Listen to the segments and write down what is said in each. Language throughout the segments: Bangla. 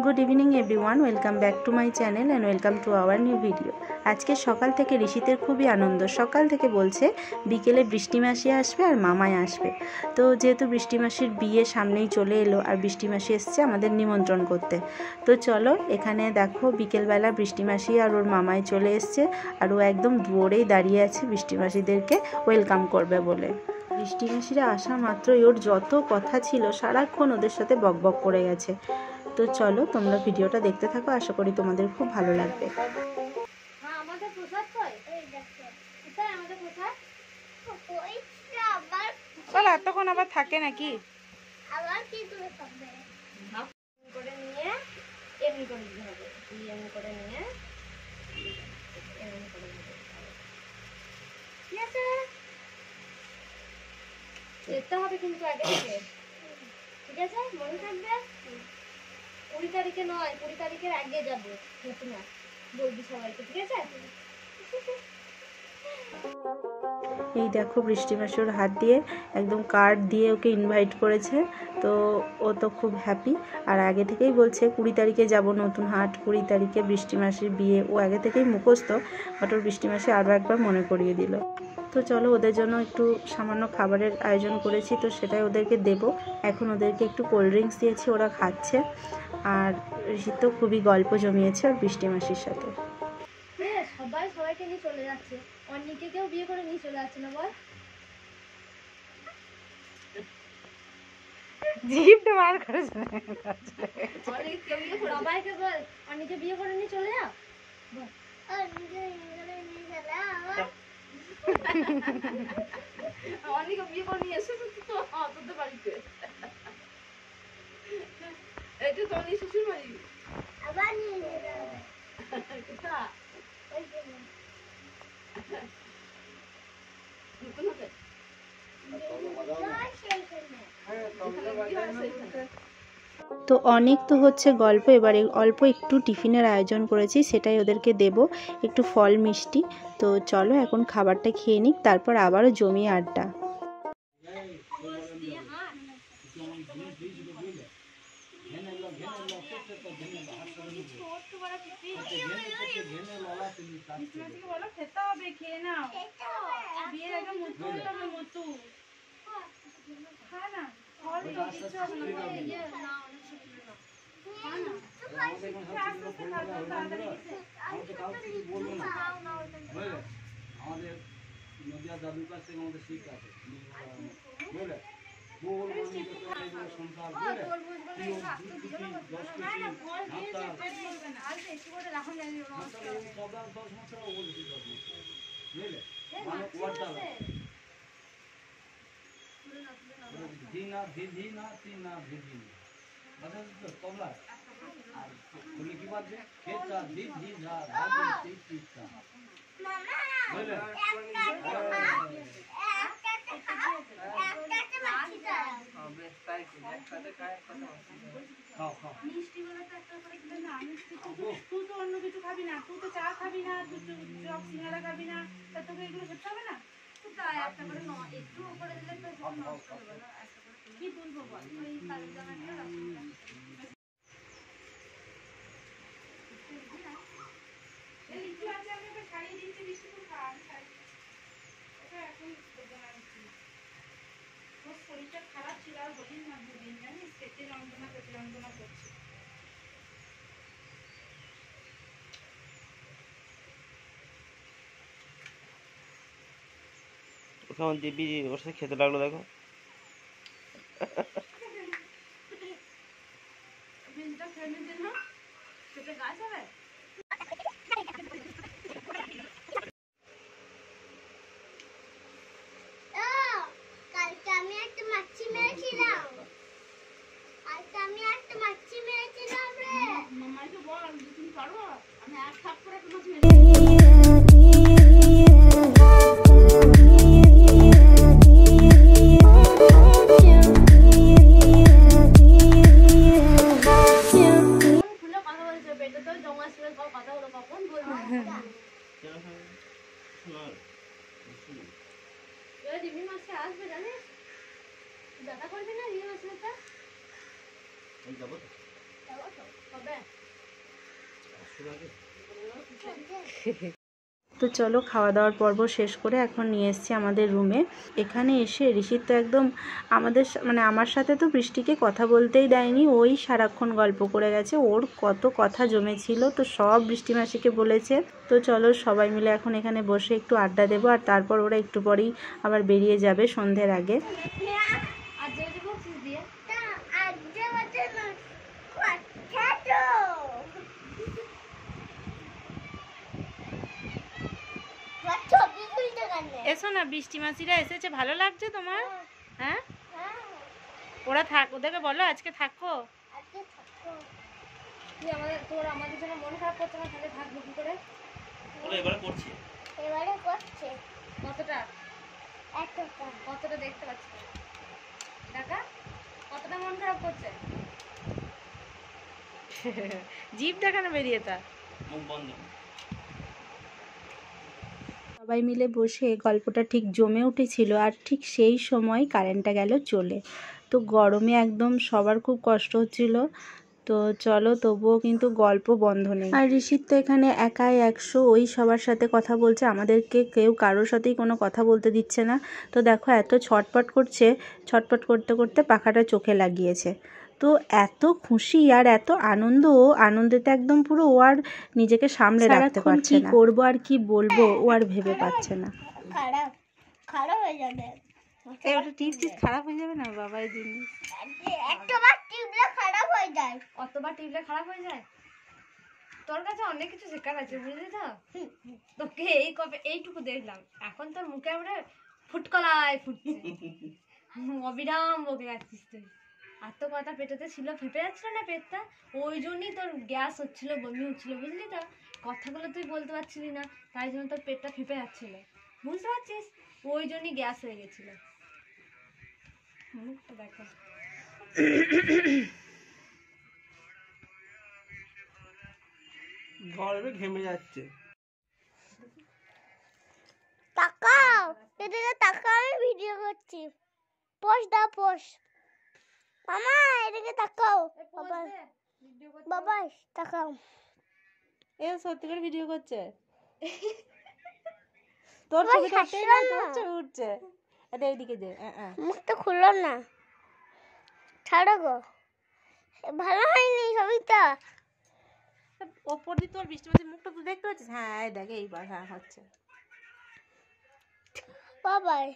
Good evening everyone, welcome back to my channel and welcome to our new video. আজকে সকাল থেকে ঋষিতের খুবই আনন্দ। সকাল থেকে বলছে বিকেলে বৃষ্টি মাসি আসবে আর মামাই আসবে। তো যেহেতু বৃষ্টি মাসির বিয়ে সামনেই চলে এলো আর বৃষ্টি মাসি এসছে আমাদের নিমন্ত্রণ করতে, তো চলো এখানে দেখো বিকেলবেলা বৃষ্টি মাসি আর ওর মামাই চলে এসছে আর ও একদম দৌড়েই দাঁড়িয়ে আছে বৃষ্টি মাসিদেরকে ওয়েলকাম করবে বলে। বৃষ্টি মাসিরা আসা মাত্রই ওর যত কথা ছিল সারাক্ষণ ওদের সাথে বকবক করে গেছে। তো চলো তোমরা ভিডিওটা দেখতে থাকো, আশা করি তোমাদের খুব ভালো লাগবে। এতক্ষণ আবার থাকে নাকি? যেতে হবে কিন্তু আগে থেকে, ঠিক আছে? মনে থাকবে 20 তারিখে নয়, 20 তারিখের আগে যাবো। না বলবি সবাইকে, ঠিক আছে? এই দেখো বৃষ্টি মাসি ওর হাত দিয়ে একদম কার্ড দিয়ে ওকে ইনভাইট করেছে। তো ও তো খুব হ্যাপি আর আগে থেকেই বলছে 20 তারিখে যাব নতুন হাট, 20 তারিখে বৃষ্টি মাসির বিয়ে। ও আগে থেকেই মুখস্থ, বাট ওর বৃষ্টি মাসি আরও একবার মনে করিয়ে দিল। তো চলো ওদের জন্য একটু সামান্য খাবারের আয়োজন করেছি, তো সেটাই ওদেরকে দেব। এখন ওদেরকে একটু কোল্ড ড্রিঙ্কস দিয়েছি, ওরা খাচ্ছে। আর ঋষি তো খুবই গল্প জমিয়েছে ওর বৃষ্টি মাসির সাথে। সবাই সবাইকে নিয়ে চলে যাচ্ছে, অন্যকে কেউ বিয়ে করে নিয়ে চলে যাচ্ছে না বল? জিভটা বার করে সবাইকে বল অন্যকে বিয়ে করে নিয়ে চলে যা। অনেকে বিয়ে করে নিয়ে এসেছে তো তোদের বাড়িতে। এটা তো অনেক শ্বশুর বাড়ি আবার নিয়ে যাবে। কোথা? ওই যে তো অনেক তো হচ্ছে গল্প, এবারে অল্প একটু টিফিনের আয়োজন করেছি, সেটাই ওদেরকে দেব, একটু ফল মিষ্টি। তো চলো এখন খাবারটা খেয়ে নিক, তারপর আবারও জমিয়ে আড্ডা। খেতে হবে, খেয়ে নাও। বিয়ের আগে মুতু হতে হবে, মুতু খা না। আমাদের নদিয়া দাদুর কাছ থেকে আমাদের শিখ আছে, বুঝলে? সংসার বুঝলে 10 তবলা আর বলে কি বাজছে খেতা দি দি না ভাগে টি টি টা বুঝলে? তুই তো অন্য কিছু খাবি না, তুই তো চা খাবি না, তুই চপ সিঙ্গারা খাবি না, তা তোকে এগুলো খেতে হবে না? একটু উপরে দিলে কি বলবো বল? ওই শরীরটা খারাপ ছিল আর হলির মধ্যে দিন জানিস, পেটে যন্ত্রণা করছে। কেমন দিব্যি ওর সাথে খেতে লাগলো দেখো। গাছ হবে মামাকে বল তুমি পারো, আমি এক থাক করে তোমার আসবে জানিস, দেখা করবি না রিয়া মাসিটা? যাবো তো। হবে তো চলো খাওয়া দাওয়ার পর্ব শেষ করে এখন নিয়ে এসেছি আমাদের রুমে। এখানে এসে ঋষিত তো একদম মানে আমার সাথে তো বৃষ্টিকে কথা বলতেই দেয়নি, ওই সারাক্ষণ গল্প করে গেছে, ওর কত কথা জমেছিল তো সব বৃষ্টি মাসিকে বলেছে। তো চলো সবাই মিলে এখন এখানে বসে একটু আড্ডা দেবো, আর তারপর ওরা একটু পরেই আবার বেরিয়ে যাবে সন্ধ্যের আগে। এসো না, বৃষ্টি মাসিরা এসেছে, ভালো লাগছে তোমার? হ্যাঁ, ওরা থাক, ওদেরকে বলো আজকে থাকো। আমাদের জন্য মন খারাপ করছে না, তাহলে থাকবো কি করে? এবারে করছে কতটা কতটা দেখতে পাচ্ছি দেখা, কতটা মন খারাপ করছে। জিভ দেখানো বেরিয়ে তা মুখ বন্ধ। সবাই মিলে বসে গল্পটা ঠিক জমে উঠেছিল, আর ঠিক সেই সময় কারেন্টটা গেল চলে। তো গরমে একদম সবার খুব কষ্ট হচ্ছিল। তো চলো তবুও কিন্তু গল্প বন্ধ নেই। আর ঋষিত তো এখানে একাই 100 ওই সবার সাথে কথা বলছে, আমাদেরকে কেউ কারোর সাথেই কোনো কথা বলতে দিচ্ছে না। তো দেখো এত ছটপট করছে, ছটপট করতে করতে পাখাটা চোখে লাগিয়েছে। তো এত খুশি আর এত আনন্দেতে একদম পুরো ও আর নিজেকে সামলে রাখতে পারছে না। কি করবো আর কি বলবো ও আর ভেবে পাচ্ছে না। খারাপ হয়ে যাবে, ওটা টিপস খারাপ হয়ে যাবে না বাবা, এই জিনিস একবার টিপলে খারাপ হয়ে যায়, অতবার টিপলে খারাপ হয়ে যায়। তোর কাছে অনেক কিছু শেখার আছে, বুঝলি তো? তোকে এইটুকু দেখলাম, এখন তোর মুখে আমরা ফুটকলাই ফুটছে, অবিরাম বকে যাচ্ছিস তুই। আর তো কথা পেটেতে ছিল, ফেপে যাচ্ছিল না পেটটা, ওই জন্যই তোর গ্যাস হচ্ছিল, বমি হচ্ছিল, বুঝলি তো? কথাগুলো তুই বলতে পারছিলি না, তাই জন্য তোর পেটটা ফেপে যাচ্ছিল, বুঝতে পারছিস? ওই জন্যই গ্যাস হয়ে গেছিল। মুখটা দেখো, গরমে ঘেমে যাচ্ছে। তাকাও, এদিকে তাকাও, আমি ভিডিও করছি। পোস্ট দাও, পোস্ট। মামা এদিকে তাকাও, বাবা তাকাও। এ সত্যি করে ভিডিও করছে, তোর ছবি উঠছে। এটা এইদিকে দে, মুখটা খুললো না, ছাড়ো গো, ভালো হয়নি ছবিটা। ওপর দিয়ে তোর বৃষ্টি মাসির মুখটা তুই দেখতে পাচ্ছিস? হ্যাঁ এই দেখ, এইবার হ্যাঁ হচ্ছে। বাবাই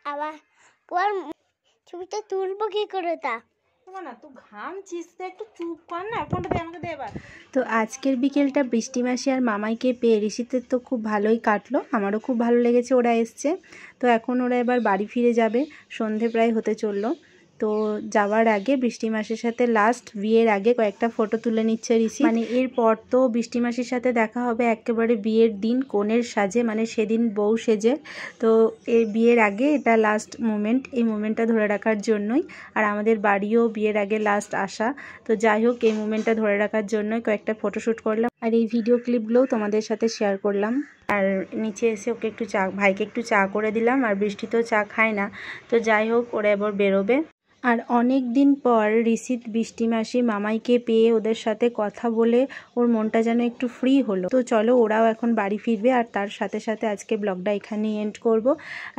আবার পর ছবিটা তুলবো কি করে? তা না তুই ঘামছিস তো, একটু চুপ কর না, ফোনটা দে আমাকে, দে এবার। তো আজকের বিকেলটা বৃষ্টি মাসি আর মামাইকে পেয়ে ঋষিতের তো খুব ভালোই কাটলো, আমারও খুব ভালো লেগেছে ওরা এসছে। তো এখন ওরা এবার বাড়ি ফিরে যাবে, সন্ধে প্রায় হতে চললো। তো যাওয়ার আগে বৃষ্টি মাসির সাথে লাস্ট বিয়ের আগে কয়েকটা ফটো তুলে নিচ্ছে ঋষি। মানে এরপর তো বৃষ্টি মাসির সাথে দেখা হবে একেবারে বিয়ের দিন কনের সাজে, মানে সেদিন বউ সেজে। তো এই বিয়ের আগে এটা লাস্ট মোমেন্ট, এই মোমেন্টটা ধরে রাখার জন্যই। আর আমাদের বাড়িও বিয়ের আগে লাস্ট আসা, তো যাই হোক এই মোমেন্টটা ধরে রাখার জন্যই কয়েকটা ফটোশ্যুট করলাম, আর এই ভিডিও ক্লিপগুলোও তোমাদের সাথে শেয়ার করলাম। আর নিচে এসে ওকে একটু ভাইকে একটু চা করে দিলাম, আর বৃষ্টি তো চা খায় না। তো যাই হোক ওরা এবার বেরোবে। আর অনেক দিন পর ঋষিত বৃষ্টি মাসি মামাইকে পেয়ে ওদের সাথে কথা বলে ওর মনটা যেন একটু ফ্রি হলো। তো চলো ওরাও এখন বাড়ি ফিরবে, আর তার সাথে সাথে আজকে ব্লগটা এখানেই এন্ড করব।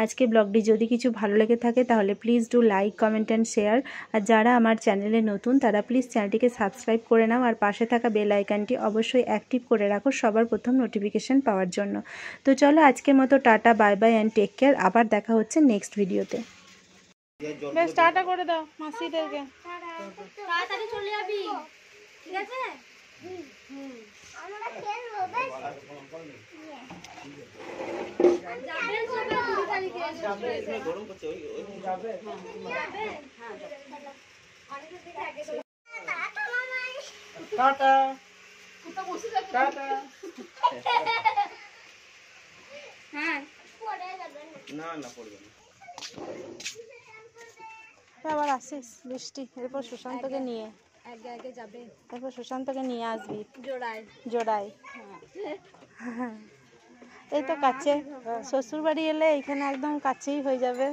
আজকে ব্লগটি যদি কিছু ভালো লেগে থাকে তাহলে please do like, comment and share. আর যারা আমার চ্যানেলে নতুন তারা প্লিজ চ্যানেলটিকে সাবস্ক্রাইব করে নাও, আর পাশে থাকা বেল আইকনটি অবশ্যই অ্যাক্টিভ করে রাখো সবার প্রথম নোটিফিকেশান পাওয়ার জন্য। তো চলো আজকের মতো tata, bye bye and take care. আবার দেখা হচ্ছে নেক্সট ভিডিওতে। বেশ টাটা করে দাও মাসিদেরকে, তাড়াতাড়ি চলে যাবি, ঠিক আছে? আমরা খেলবো, বেশ যাবেন কবে? 2 তারিখে গরম করছে, ওই যাবে। হ্যাঁ অনেক দিন আগে তো টাটা মামাই, টাটা কুত্তা বসে যাচ্ছে, টাটা। হ্যাঁ পড়ে যাবেন না না পড়বে না। আবার আসিস বৃষ্টি, এরপর সুশান্তকে নিয়ে আগে আগে যাবে, এরপর সুশান্তকে নিয়ে আসবি জোড়ায়। এই তো কাছে, শ্বশুর বাড়ি এলে এখানে একদম কাছেই হয়ে যাবে।